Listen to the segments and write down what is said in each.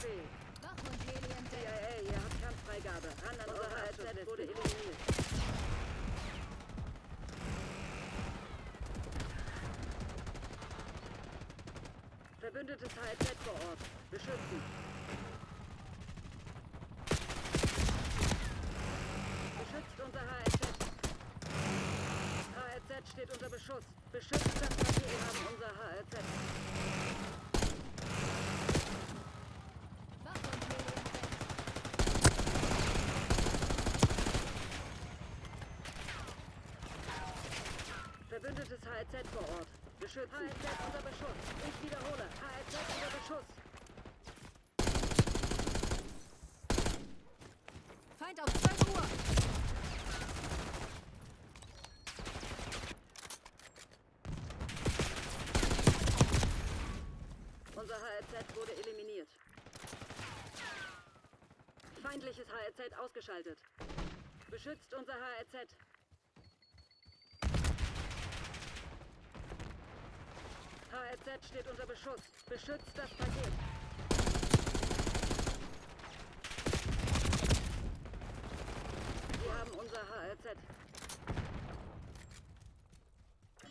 Befehl. Wachhund Heli entdeckt. CIA, ihr habt Kampffreigabe. Ran an unser HZ wurde eliminiert. Verbündetes HZ vor Ort. Beschützen. Beschützt unser HZ. HZ steht unter Beschuss. Beschützt das Papier. Wir haben unser HZ. Wachhund Heli entdeckt. Verbündetes HZ vor Ort. Beschützen. HZ unter Beschuss. Ich wiederhole. HZ unter Beschuss. Feind auf 12 Uhr. Unser HZ wurde eliminiert. Feindliches HZ ausgeschaltet. Beschützt unser HZ. HZ steht unter Beschuss. Beschützt das Paket. Wir haben unser HZ.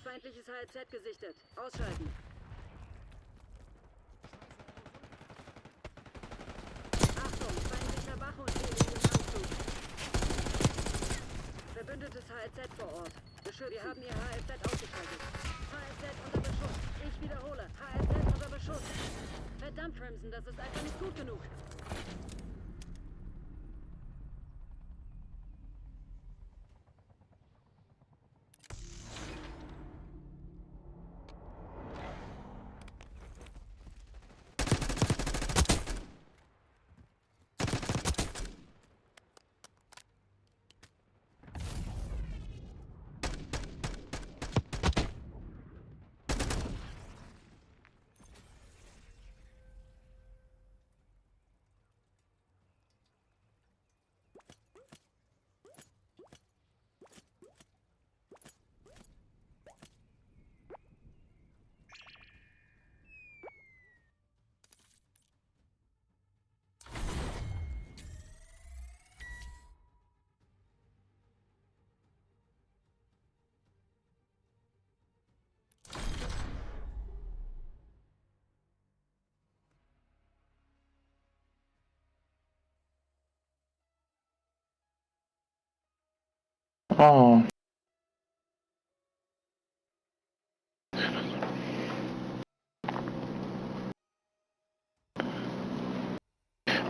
Feindliches HZ gesichtet. Ausschalten. Achtung, feindlicher Wachhund-Heli im Anflug. Verbündetes HZ vor Ort. Beschützen. Wir haben ihr HZ ausgeschaltet. HZ unter Beschuss. Ich wiederhole. HZ unter Beschuss. Verdammt, Crimson, das ist einfach nicht gut genug. Oh,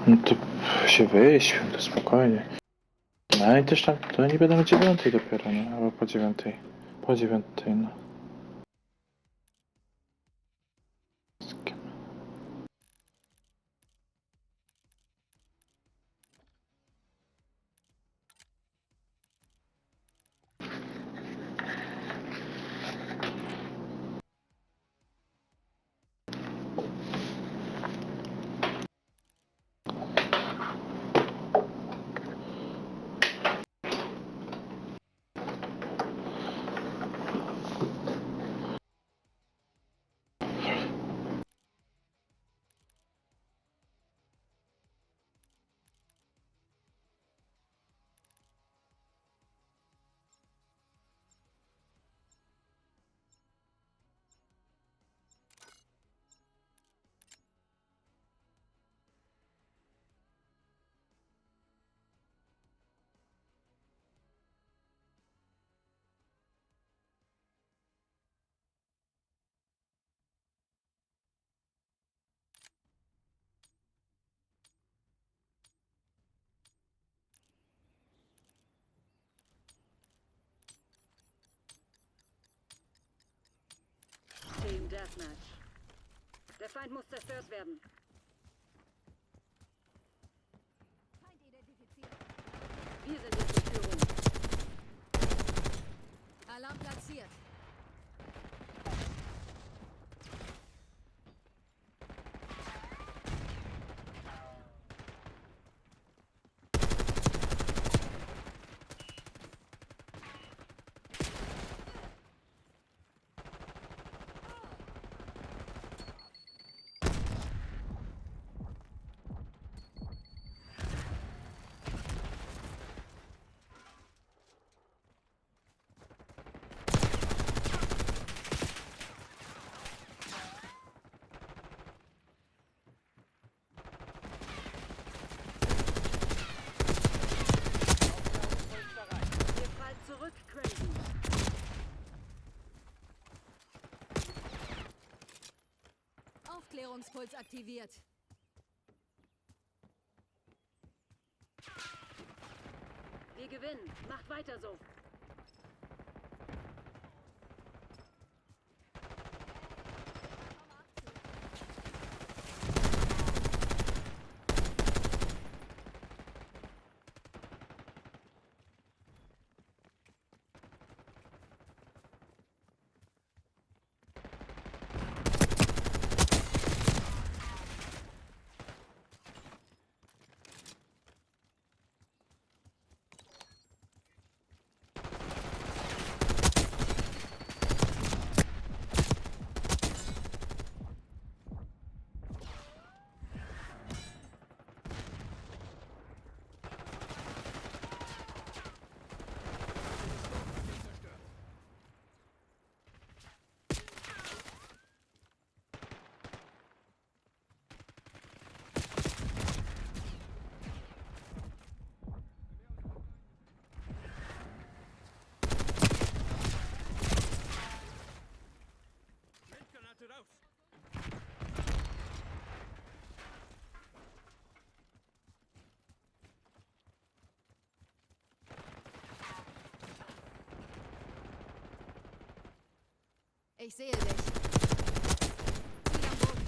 no to się wyśpię, spokojnie. No i też tam, to nie będą o 9 dopiero, nie? Albo po 9. Po 9, no. Team Deathmatch. Der Feind muss zerstört werden. Feind identifiziert. Wir sind jetzt die Führung. Alarm platziert. Angriffspuls aktiviert. Wir gewinnen. Macht weiter so. Granate raus! Ich sehe dich. Ziel am Boden.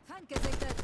Feind gesichtet.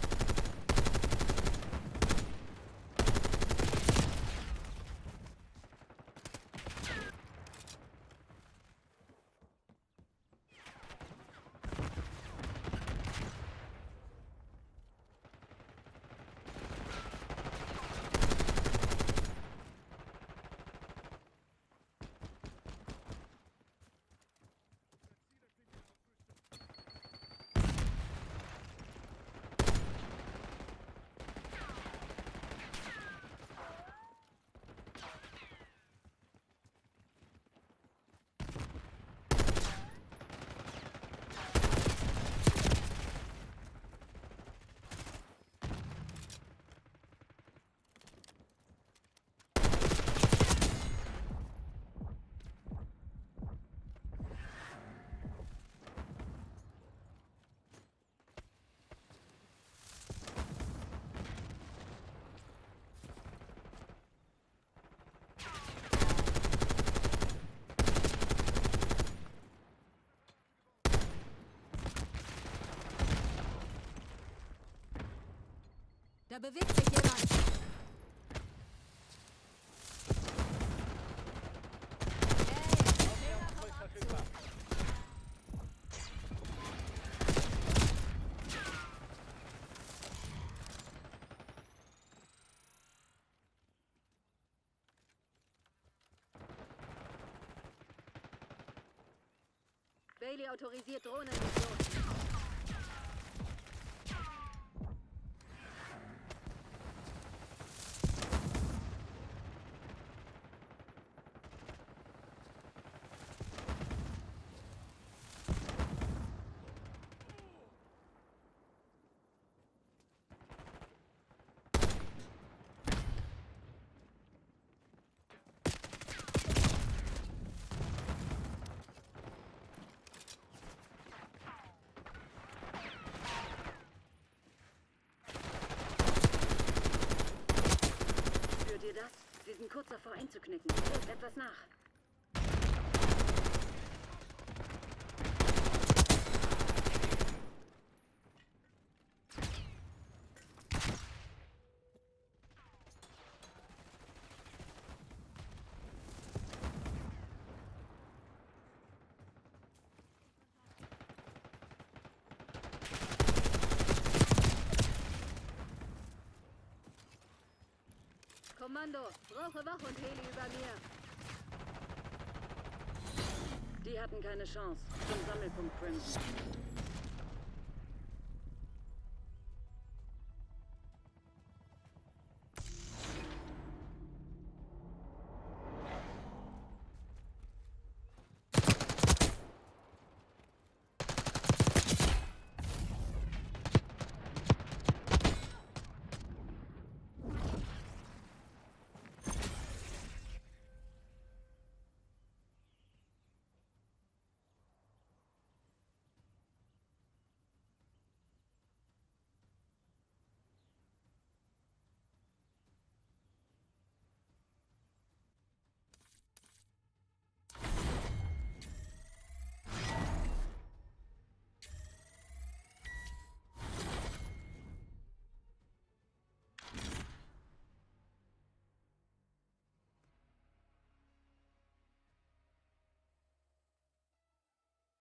Da bewegt sich jemand. Hey, vom Abzug. Heli autorisiert Drohnenmission. Spürt ihr das? Sie sind kurz davor einzuknicken. Wirft etwas nach. Kommando, brauche Wach und Heli über mir. Die hatten keine Chance. Zum Sammelpunkt Crimson.